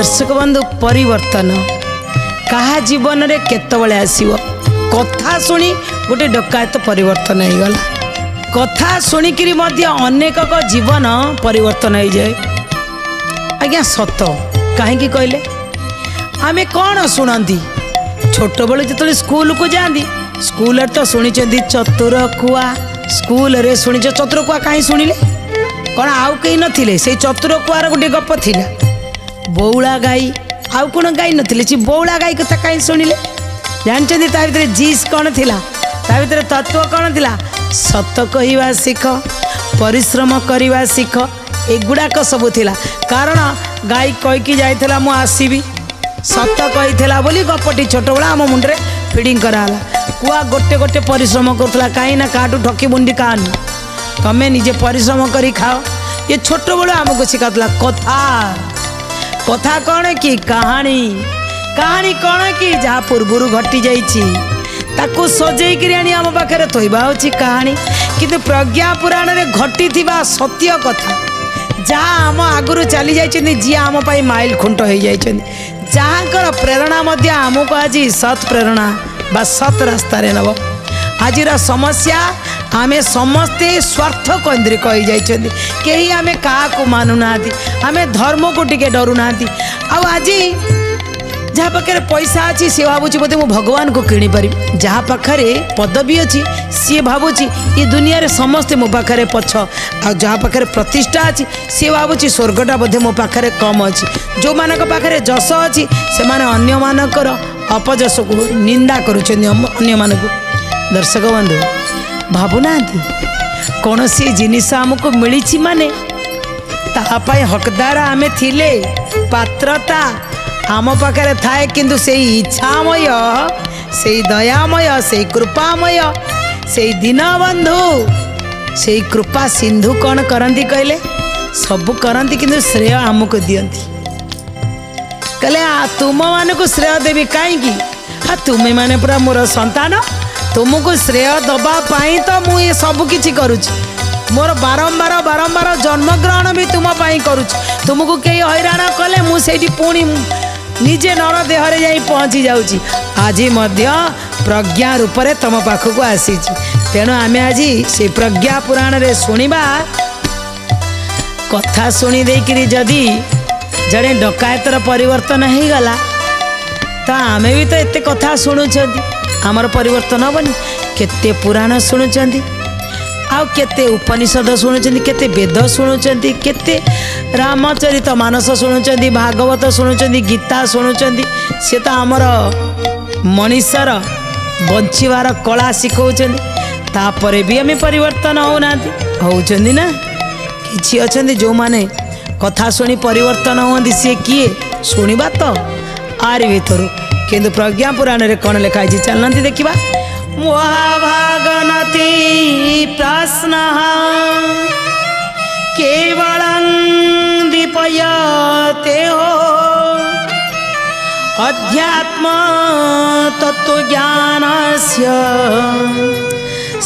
दर्शक बंधु परिवर्तन कहा जीवन रे केतबळे आसीबो कथा शुणी गोटे डकायत परिवर्तन हो गला कथा शुणिकी अनेक जीवन परिवर्तन हो जाए आज्ञा सत कहीं कहले आम कौन शुणती छोट बेलू जो स्कूल को जाती स्कूल तो शुणी चतुर कुआ स्कूल रे शुणी चतुर कुआ कहीं शुणिले कौन आउ कहीं नथिले से चतुर कुआर गोटे गप थिला बौला गाई आउ कौन गाई नथिले सी बौला गाई कथा कहीं शुणिले जानते ता भीतर जीस कौन थिला ता भीतर तत्व कौन थिला सत कहवा शिख परिश्रम करवा शिख एगुड़ाक सब थिला कारण गाई कहीकि जाइला मु आसबि सत कही बोली गपटी छोट बड़ा आम मुंडे फिडिंग कराला कुआ गोटे गोटे परिश्रम करुला कहीं ना काटू ठकी बुंडी कानु तमें निजे परिश्रम करी खाओ ये छोट बड़ो आमको शिखाला कथा कथा कौन कि कहानी कहानी कौन कि जहाँ पूर्वर घटी जाकू सजेक आम पाखे थोबा हूँ कहानी किंतु प्रज्ञा पुराण रे घटी थिबा सत्य कथा जहाँ आम आगुरी चली जाइए जी आम माइल खुंट हो जाइए जहाँ प्रेरणा आमको आज सत प्रेरणा बा सत रास्ता नब आज समस्या आमे समस्ते स्वार्थ केन्द्रिक हो जाइए कहीं आम क्या मानुना आम धर्म को टिके डरुना आज जहाँ पाखे पैसा अच्छी सी भावुँ बोधे मु भगवान को किणी पारि जहाँ पाखे पदवी अच्छी सी भावुँ ये दुनिया रे समस्ते मो पाखे पछ आ जहाँ पाखे प्रतिष्ठा अच्छी सी भावुँ स्वर्गटा बोधे मो पाखे कम अच्छी जो मान पाखे जश अच्छी से अन्य मानकर अपजश को निंदा करुँच दर्शक बंधु भावुना कौन सी जिनिस आमको मिली माने तापाई हकदार आमे थिले पात्रता आम पाखे थाए किंतु से इच्छामय से दयामय से कृपामय से दीनबंधु से कृपा सिंधु कौन करती कहले सब करती किंतु श्रेय आमको दियंती कहले तुम मान को श्रेय देवी कहीं तुम्हें माने पूरा मोर संतान तुमको श्रेय दवापाई तो मुझे सब किछि करुछि मोर बारंबार बारंबार जन्मग्रहण भी तुम करुछि तुमको कई हैरान कले मुझे पुणी निजे नर देहरे जाई पहुँची जाऊँगी आज प्रज्ञा रूप से तुम पाखक आसी तेणु आम आज से प्रज्ञा पुराण रे शुणा कथा शुणी देकरी जदि जड़े डकायतर परिवर्तन हो गला तो आम भी तो एत कथा शुणुंट आमर परिवर्तन हेनी केते पुराण शुणुंट आउ केते उपनिषद शुणुंट केते वेद शुणुंट केते रामचरित मानस शुणुंट भागवत शुणुंट गीता शुणुंट सी तो आमर मनीषर बंचार कला शिखौन तापर भी आम परिवर्तन होना होचंदी ना किछि अछंदी जो माने कथा शुणी परिवर्तन होती सी किए शुणा तो आरी भीतर किंतु प्रज्ञा पुराण रे कौन लिखाई चलती देखा महाभागनति प्रश्न केवल दीपयते हो अध्यात्म तत्वज्ञानस्य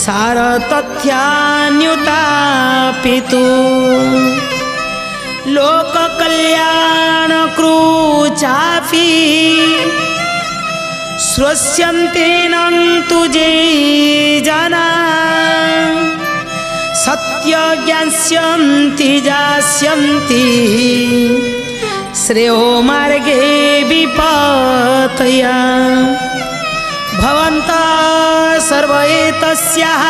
सार तथ्यान्युतापितु लोक कल्याण क्रूचापि श्रोष्यन्तेनं जे जना सत्य ज्ञास्यन्ति जास्यन्ति श्रेयो मार्गे विपतया भवन्तः सर्व एतस्याः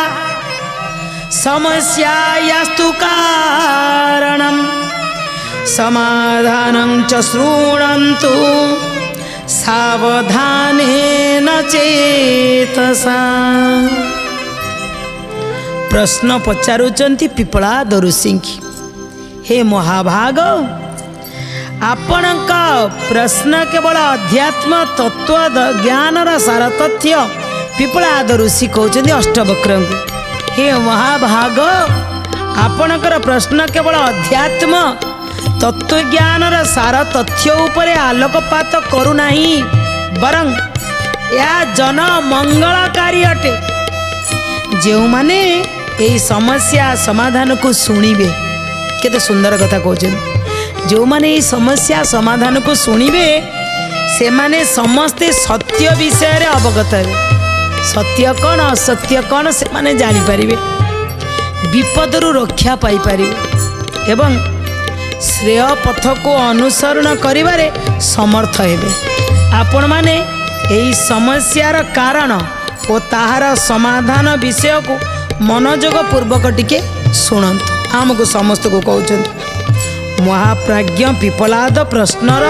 समस्यायास्तु कारणं समाधानं च शृण्वन्तु सावधानेन चेतसा। प्रश्न पचारुचंती पिपला दरुसिंह हे महाभाग आपणक प्रश्न केवल अध्यात्म तत्व ज्ञानर सार तथ्य पिपला ऋषि कहते अष्टवक्र हे महाभाग आपणकर प्रश्न केवल अध्यात्म तत्वज्ञानर सार तथ्य उपरे आलोकपात करूना बरं या जन मंगलकारी अटे जो माने यही समस्या समाधान को शुणिबे केते सुंदर कथा कहते जो माने ये समस्या समाधान को शुणिबे से माने समस्ते सत्य विषय रे अवगत हे। सत्य कौन असत्य कौन से माने जानी पारिबे, विपदरु रक्षा पाई पारिबे एवं श्रेय पथ को अनुसरण करिबारे समर्थ हेबे। आपण माने एही समस्यार कारण और ताहार समाधान विषय को मनोयोग पूर्वक टिके शुणु। आमको समस्त को कहते महाप्राज्ञ पिपलाद प्रश्नर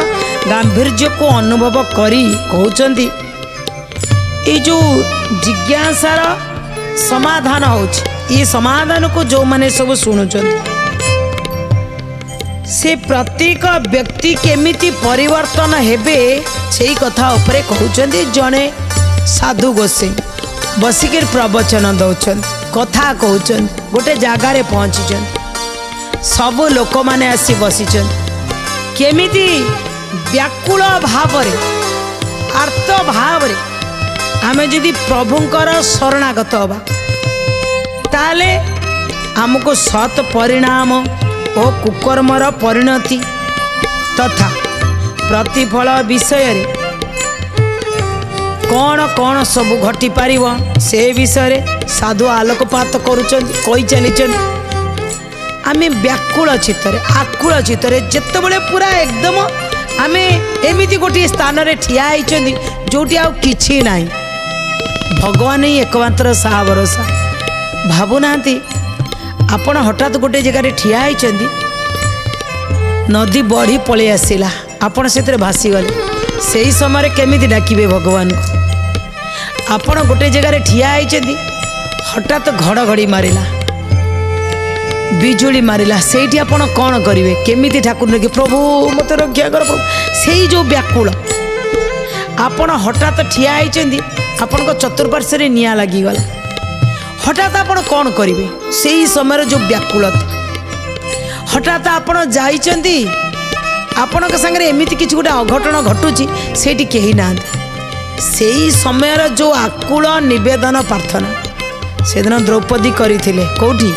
गांभीर्य को अनुभव करी कहते ये जो जिज्ञासार समाधान होची समाधान को जो माने सब शुणुचंती से प्रत्येक व्यक्ति केमिति परिवर्तन हेबे से कथा उपरे कहते। जड़े साधु गोसाई बसिक प्रवचन दौरान कथा कहते गोटे जगार पहुँची सब लोक मैंने आसी बसी केमिति व्याकुल भाव आर्त भाव आमे जदि प्रभुंकर शरणागत हवा ताले आमको सत् परिणाम और कुकर्मर परिणति तथा प्रतिफल विषय कौन कौन सब घटी पारिबो से विषय साधु आलोकपात करुचंती चली आमे व्याकुल चित्तरे आकुल चित्तरे जेतेबेले पूरा एकदम आमे एमिति गोटे स्थान रे ठिया होइचंदी जोटी आ किछि नाही। भगवान ही एकमात्र साहा भरोसा। भावुनांती आपण हठात गोटे जगह रे ठिया होइचंदी नदी बढ़ी पळे आसिला आपण सेतरे भासी गले सेही समय केमिति डाकिबे भगवान को। आपण गोटे जगह रे ठिया होइचंदी हठात घड़घड़ी मारिला बिजुली मारिला सेठी आपण कौन करिवे केमिति ठाकुर के प्रभु मत रक्षा कर प्रभु सेही जो व्याकुल आपण हठात ठिया होइचंदी आपण को चतुर्पार्श्व रे निया लागी गला हठात आपण कौन करिवे सेही समय जो व्याकुलता हठात आपण जाइचंदी आपण के संगे एमिति किछ गोटे अघटन घटुची सेठी केही ना सेही समय जो आकुल निवेदन प्रार्थना सेदिन द्रौपदी करिथिले कोठी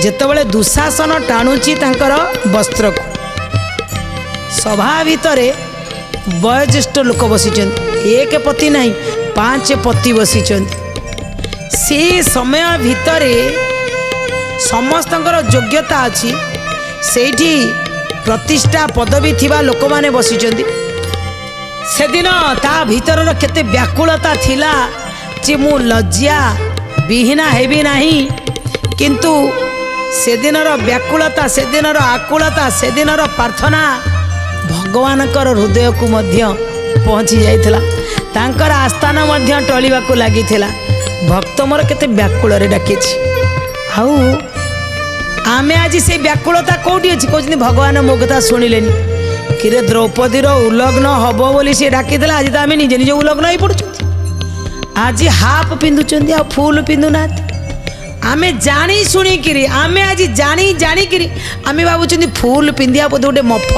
जेतेबेले दुशासन टाणुची तांकर वस्त्र को सभा भितरे वयोज्येष्ठ लोक बसीचंती एक पति नहीं 5 पति बसीचंती से समय भितरे समस्तंकर योग्यता अच्छी सेठी प्रतिष्ठा पदवी थिबा लोक माने बसीचंती सेदिन ता भीतर केते व्याकुलता थिला जे मु लज्जा विहीना हेबी नाही किंतु सेदिनर व्याकुलता सेदिनर आकुलता सेदिनर प्रार्थना भगवानकर हृदय को मध्य पहुँची जाइथिला तांकर आस्थान मध्य टलिबा को लागिथिला भक्त मोर केते व्याकुल रे डाकिछि आउ आमे आज से व्याकुलता कोठी अछि कहउछनी भगवान मो कथा सुनिलेनी किरे द्रौपदी रो उलग्न हबो बोली से डाकिथिला आज त आमे निजे निजे उलग्न होई पडुछथि आज हाफ पिंदुचंदी आ फूल पिंदुनाथि आमे जानी शुणी किरी आमे आज जानी जानी किरी आमे भावुचंदी फूल पिंदिया बोधे गोटे मफ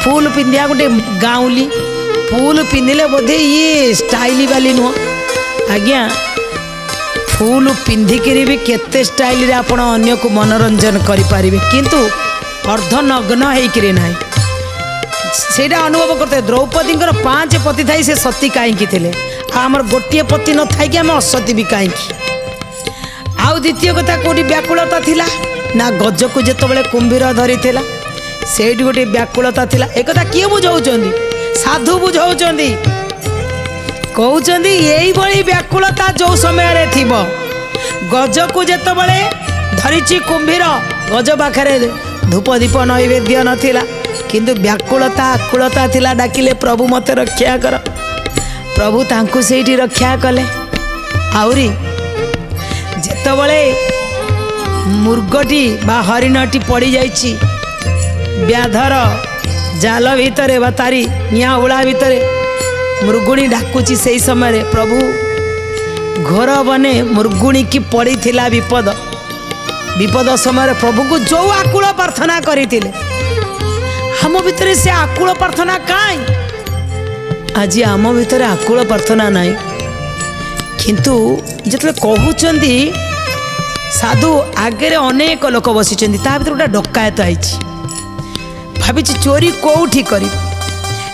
फूल पिंदिया गोटे गाउली फूल पिंदिले बोधे ये स्टाइल वाली नुह आज्ञा फूल पिंधिकी भी केते स्टाइल रे आपण अन्य को मनोरंजन करि पारिबे किंतु अर्धनग्न होइकिरी नाही सेटा अनुभव करते। द्रौपदी 5 पति थाई से सती काईकी थिले आमर गोटे पति न थाई कि आम असती भी काईकी आउ द्वितीय कथा कोटी व्याकुलता थिला ना गज को जेतबेले कुंभीर धरी थिला सेठी गोटे व्याकुलता थिला एक कथा किए बुझाउचंदी साधु बुझाउचंदी कहउचंदी एई भली व्याकुलता जो समय रे थिबो गज को जेतबेले धरिची कुंभीर गज पाखरे धूप दीप नैवेद्य नथिला किंतु व्याकुलता आकुलता थिला डाकिले प्रभु मते रक्षा कर प्रभु तांकु सेठी रक्षा कले आउरी जेतबेले मुर्गटी बा हरिणटी पड़ी जाइछि व्याधर जाल भितरे बा तारी निया उड़ा भितरे मृगुणी डाकुची से समय प्रभु घोर बने मृगुणी की पड़ी थिला विपद विपद समय प्रभु को जो आकुल प्रार्थना करथिले हम भितरे से आकुल प्रार्थना काई आज आम भितरे आकुल प्रार्थना नाई किंतु जिते कहउचंदी साधु आगे अनेक लोक बसी ता भीतर गोटे डकायत आई भावी चोरी कौटी करी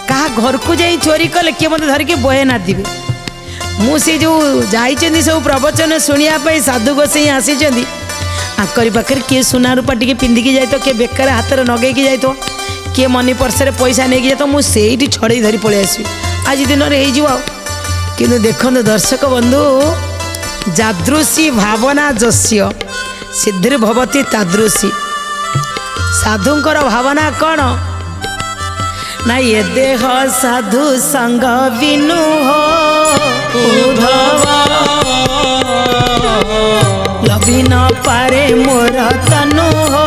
कहा घर को जाई चोरी कले किए मत धरिकी बहे ना दिवे मुझे जो जाइए सब प्रवचन शुणापी साधु गोसाई आसी आकरी पाखे किए सुना रूपा टी पिंधिकी जाए तो किए बेकार हाथ में नगेकी जाए तो किए मनी पर्सरे पैसा नहीं जाए तो मुझे छड़े धरी पलि आसबि आज दिन में हो किंतु देखो दर्शक बंधु जादृशी भावना जस्य सिद्धिर्भवती तादृशी साधुंकर भावना कौन ना ये देह साधु संग विनु हो लभी न पारे मोर तनु हो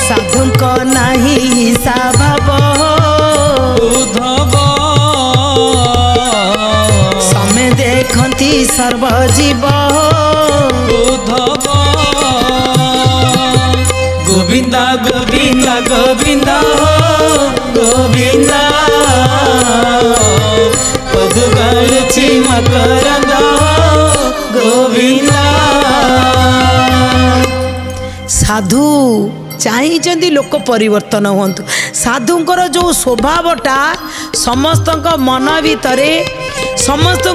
साधु को नहीं हिसाब समय देखती सर्वजीव गोविंदा गोविंदा गोविंदा गोविंदा पदुगल मकरंदा गोविंदा साधु चाहिए लोक परिवर्तन हूँ साधुंकर जो स्वभावटा समस्त मन भितर समस्त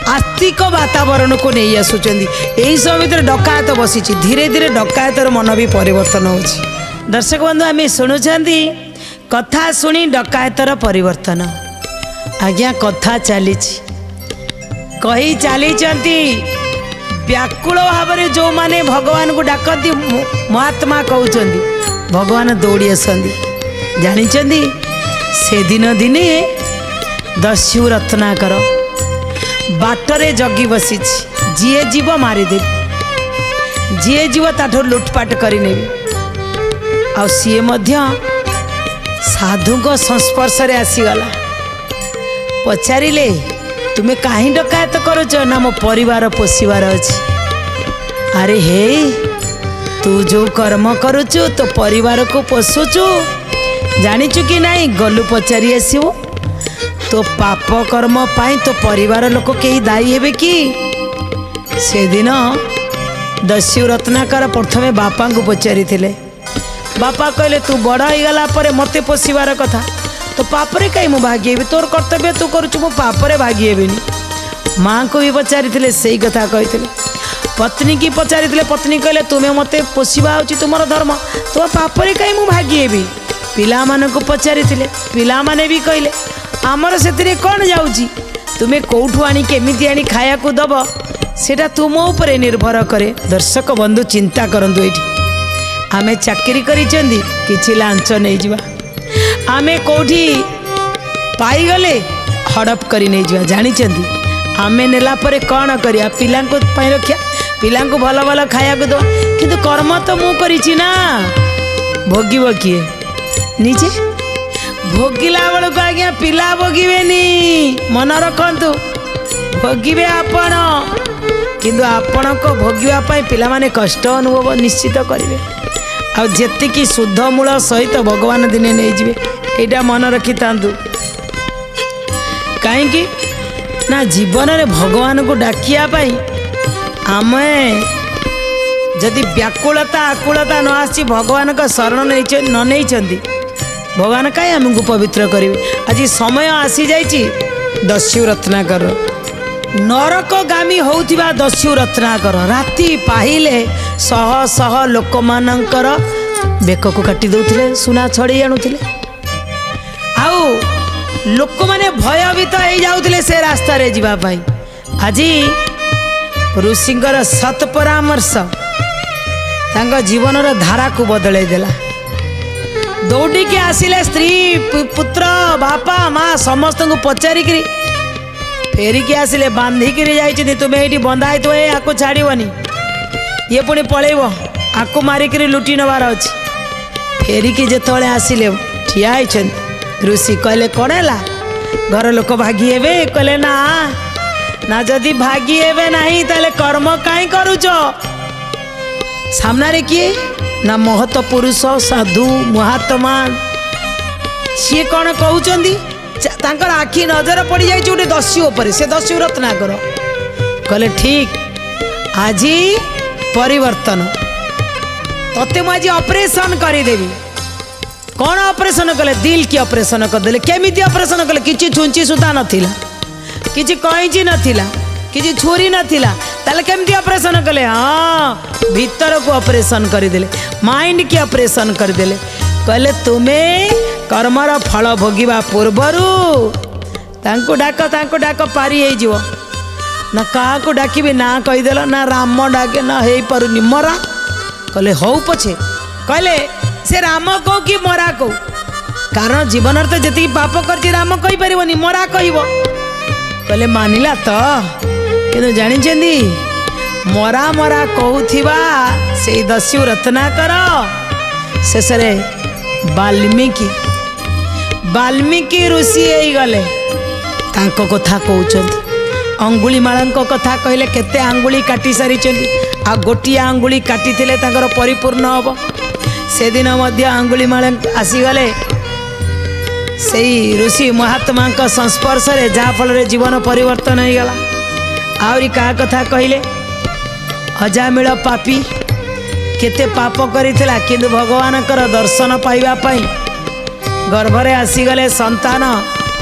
आस्तिक वातावरण को नहीं आसुचंदी यही समय भीतर डकायत बसी धीरे धीरे डकायतर मन भी परिवर्तन हो दर्शक बंधु आम शुणुंट कथा शुणी डकायतर परिवर्तन आज्ञा कथा चली कही चली व्याकुल भाव में जो माने भगवान को डाकती महात्मा कहते भगवान दौड़ी आसती जानी से दिन दिने दस्यु रत्नाकर बाटरे जगी बसी जीए जीव मारिदे जीए जीव ताठो लुटपाट करी आ सीए मध्य साधु को संस्पर्श रे आसीगला पचारिले तुम्हें कहीं डकायत करुच ना मो परिवार पोषिबार अछि अरे हे तू जो कर्म करुचु तो परिवार को पोषुचु जानिचु कि नहीं गलु पचारि आसीबो तो पाप कर्म पाई तो परिवार लोक कहीं दायी हेबे कि से दिन दस्यु रत्नाकर प्रथमे बापा को पचारि थिले बापा कहले तू बड़ हो गला पर मते पोषिबार कथा तो पापरे कहीं मु भागेबी तोर कर्तव्य तू करुचु मु पापरे भागेबिनी माँ को भी पचारि से ही कथा कही पत्नी की पचारि पत्नी कहले तुम्हें मते पोषिबा होची तुमर धर्म तो पापरे कहीं मु भागेबी पिला मान को पचारि पिला माने भी कहले आमर से कौन जाऊँगी तुम्हें कौटू आनी केमिति आनी खाया को दब सेटा तुम ऊपर निर्भर करे दर्शक बंधु चिंता करंतु एठी आमे चाकरी करिसेंदी किछि लांच नहीं जिवा आमे कोठी पाईगले हड़प करी नहीं जिवा जानिचंदी आमे नेला परे कौन करिया पिला को पाई रखिया पिला को भल भल खाया को दो किंतु कर्म तो मु करिछि ना भोगिब किए निजे भोगिला बेलू को आज्ञा पिला भोगेनि मन रखु भोगे आपण किंतु आपण को भोगापी पिला माने कष्ट अनुभव निश्चित करेंगे आती शुद्ध मूल सहित भगवान दिने नहीं जाए यहाँ मन रखी था कहीं ना जीवन में भगवान को डाकियापाई आम जदि व्याकुलता आकुलता न आसी भगवान का शरण न नहीं भगवान कहीं आमको पवित्र करेंगे आज समय आसी जाइए दस्यु रत्नाकर नरकगामी होउथिबा दस्यु रत्नाकर राति पाहिले शह शह लोक मानकर बेक को काटी दउथिले सुना छड़ी आणुथिले आउ लोक माने भयभीत हो जाउथिले से रास्ता रे जीवा पाई आज ऋषिंकर सत परामर्श तांका जीवन धारा को बदलै देला दौड़ी के आसिले स्त्री पुत्र बापा माँ समस्त को पचारिकी फेरिकी आसिले बांधिकी जाइए तुम्हें ये बंधा तो आपको छाड़बनी ये पुणी पलैब आपको मारिक लुटि नबार अच्छी फेरिकी जिते आसिले ठिया ऋषि कहले कौन है घर लोक भागी हे कहले ना ना जदि भागी हे ना ताले कर्म कहीं करुच सामने किए ना महत पुरुष साधु महात्मा सी कौन कहते तांकर आखि नजर पड़ जाए गोटे दस्यु उपर से दस्यु रत्नाकर कहले ठीक आज परिवर्तन तते मुझे ऑपरेशन करदेवी। कौन ऑपरेशन कले? दिल की ऑपरेशन करदे। केमिति ऑपरेशन कले? किछि छुंची सुता नथिला, किछि कईची नथिला, किछि छुरी नथिला, ताले केमिति ऑपरेशन कले? हाँ, भीतर को ऑपरेशन करदेले, माइंड की ऑपरेशन करदेले। कहले तुम्हें कर्मर फल भोगिबा पूर्वरु तांको डाक पारी हे जीव ना। क्या को डाकिबी ना कहीदेल ना, राम डाके ना हे पारुनी मरा। कहले हौ पछे। कहले से राम कौ कि मरा कौ? कारण जीवन तो जी पाप कर राम कही पारनी, मरा कह। कहले मानिला तो कि जानी मरा मरा कहूथिबा से दस्यु रत्नाकर शेष वाल्मीकि ऋषि गले तांको कथा कहउचंती। अंगुलीमाल कथा कहले केते आंगुली काटी सारी, आ गोटे आंगुली काटी थिले तांकर परिपूर्ण हम। से दिन मध्य अंगुलीमाल आसीगले से ऋषि महात्मा संस्पर्श रे, जहाँ फल जीवन परिवर्तन हो गला। आहरी क्या कथा कहले? अजामिल पापी केते पाप करिथिला, किंतु भगवान दर्शन पाइबा पई गर्भरे आसीगले संतान,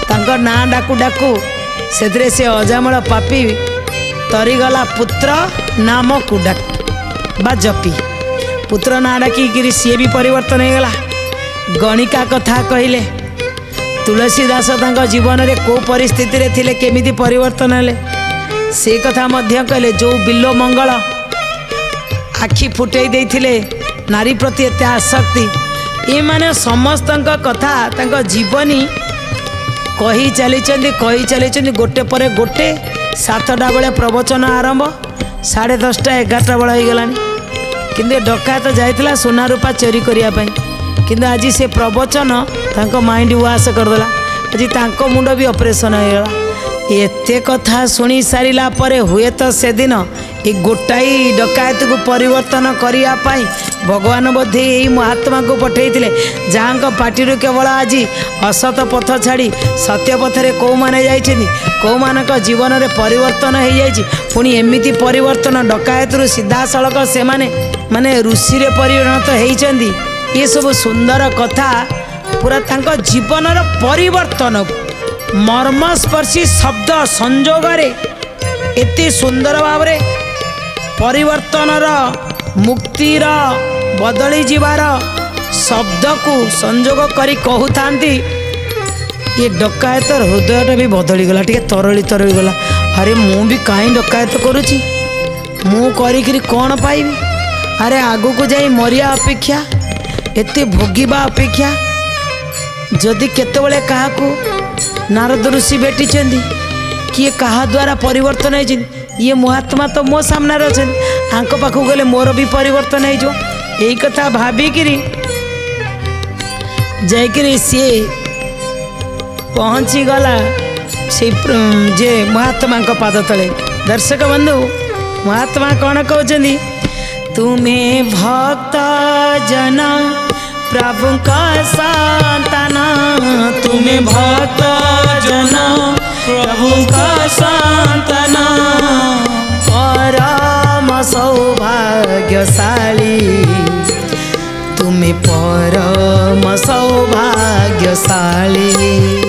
तांकर ना डाकू डाकू से से अजामिल पापी तरीगला पुत्र नाम को डाक बा जपी, पुत्र ना डाकी सी भी परिवर्तन हो गला। गणिका कथा कहले तुलसीदास तांका जीवन रे को परिस्थिति रे थिले, केमिति परिवर्तन हेले से कथा मध्य कहले। जो बिल्लो मंगल आखि फुटई देथिले नारी प्रति एते आसक्ति, ये माने समस्त कथा तांका जीवनी कही चली गोटे पर गोटे। 7टा बेले प्रवचन आरंभ, 10:30 11टा बेला हो गलानी। किंतु डकायत जाइतिला सोना रूपा चोरी करिया पई, किंतु आज से प्रवचन तांको माइंड वाश करदेला। आज तांको मुंड भी ऑपरेशन हो गला। एते कथा सुनी सारिला परे हुए तो से दिन ये गोटाई डकायत को परिवर्तन करिया पाई भगवान बोधे यही महात्मा को पठेइथिले, जहाँ पार्टी केवल आज असत पथ छाड़ी सत्य पथरे कौ माने जाइछिनि, कौ मानक जीवन रे परिवर्तन हो जाइछि। पुणी एमिति परिवर्तन डकायत रु सीधा सड़क से माने ऋषि रे परिणत होइछन्ति। ये सब सुंदर कथा पूरा तांको जीवन रो परिवर्तन मर्मस्पर्शी शब्द संजोग रे एते सुंदर भाव रे परिवर्तन मुक्तिर बदली जीवार शब्द को संजोग करी कहूथांती। ये डकायत हृदयटा भी बदली गला, टे तरली गला। अरे मु भी कहीं डकायत करुची, मु करी कौन पाइबी? अरे आगु को जाई मरिया अपेक्षा एते भोगिबा अपेक्षा जदि केतेबेले काहाकू नारद ऋषि भेटी किए कहा द्वारा परिवर्तन हो, ये महात्मा तो मो सामने अच्छा आंक पाखु गले मोर भी परिवर्तन हो। यही कथा भाविकी जाकि सी पहुँची गला से जे महात्मा पाद तले। दर्शक बंधु महात्मा कौन कहते? तुम्हें भक्त जना प्रभु का संतान, तुम्हें भक्त जना प्रभु का संतान, परम सौभाग्यशाली तुम्हें परम सौभाग्यशाली।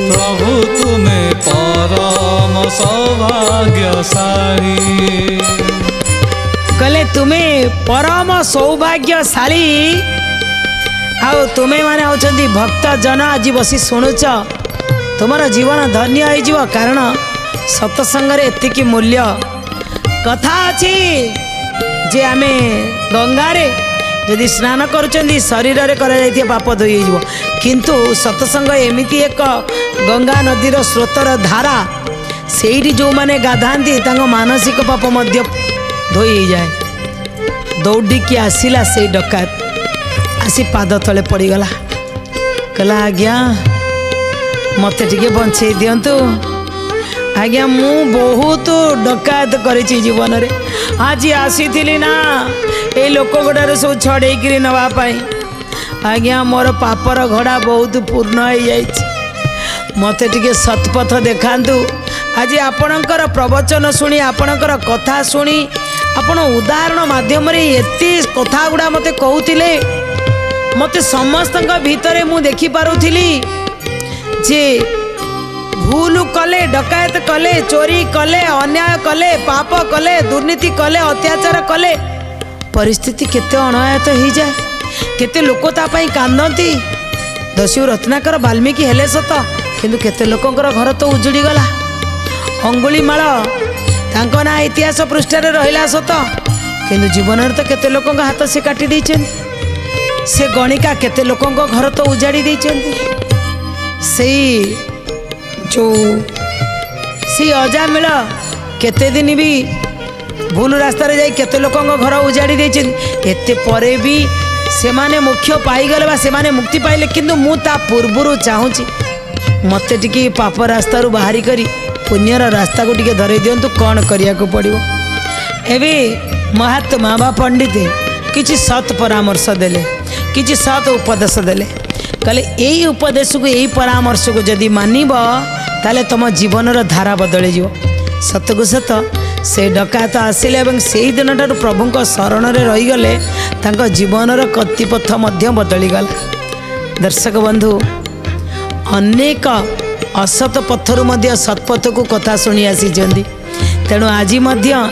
प्रभु तुम्हें परम सौभाग्यशाली। कहले तुम्हें परम सौभाग्यशाली। आओ तुम्हें माने होचंदी भक्त जन आज बसी शुणुच, तुमर जीवन धन्य हो, कारण सत्संग रे एतिकी मूल्य कथा अच्छी जे आमे गंगा रे यदि स्नान करुचंदी शरीर रे करा जाइथिया पाप धोई हो, किंतु सत्संग एमिति एक गंगा नदीर स्रोतर धारा, सेठी जो माने गाधांती तांको मानसिक पाप मध्य धोई जाए। दौड़ी आसिला से डकायत आसी पाद तले पड़गला, कहला आज्ञा मत टे बंचे दिंतु आज्ञा, मु बहुत डकायत करी जीवन रे। आज आसी ना ये लोक गुड़ार सब छड़े नवापाई, आज्ञा मोर पापर घड़ा बहुत पूर्ण हो जाए, मत टे सतपथ देखातु। आज आपणकर प्रवचन शुणी आपणकर कथा शुणी आपण उदाहरण माध्यम एते कथा गुड़ा मते कहूतिले मते समस्त भितर मु देखि पारुथिली जे भूल कले डकायत कले चोरी कले अन्याय कले पाप कले दुर्नीति कले अत्याचार कले परिस्थिति केते अनायत हो जाए केते लोक तापाई कांदती दस्यु रत्नाकर वाल्मीकि हेले सत किंतु केते लोकंकर घर तो उजुड़ी गला अंगुलीमाल तांको ना इतिहास पृष्ठ रहिला सत किंतु जीवन तो केते लोकंक हाथ से काटी देछन से गणिका केते लोकंक घर तो उजाड़ी देछन से जो सी अजामिल केते दिन भी भूल रास्तार जाई केते लोकंक घर उजाड़ी देछन एते परे भी से माने मुख्य पाईगले बा से माने मुक्ति पाइले किंतु मु ता पूर्वरु चाहूची मते टिके पाप रास्ता रु बाहरी करी पुण्यर रास्ता को टिके धरे दियंतु कौन करिया को पड़िबो। एबे महात्मा बा पंडित किछि सत परामर्श देले किछि सत उपदेश देले कहले एई उपदेश को एई परामर्श को जदि मानिब ताले तुम जीवन धारा बदली जीव सत को सत से डकायत आसिले एवं से ही दिन ठार प्रभु शरण में रहीगले जीवन गतिपथ बदली गला। दर्शक बंधु अनेक असत पथरु मध्य सत्पथ को कथा शुणी आसी तेणु आज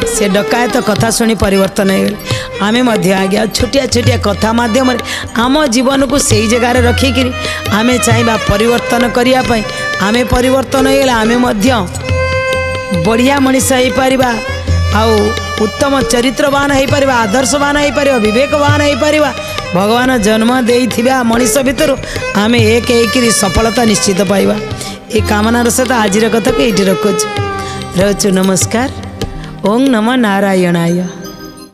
से डकायत कथा शुणी परिवर्तन हो आमे आज्ञा छोटिया छोटिया कथा माध्यम आम जीवन को सही जगार रखिक आमे चाहिए परिवर्तन करने आमे परिवर्तन हो आमे बढ़िया मनीष हो पारिबा आउ उत्तम चरित्रवान हो पारिबा आदर्शवान हो पारिबा विवेकवान हो पारिबा भगवान जन्म देइथिबा मनीष भितर आमे एक सफलता निश्चित पाइबा ए कामनार सहित आज कथा को ये रखुच। नमस्कार। ओं नमो नारायणाय।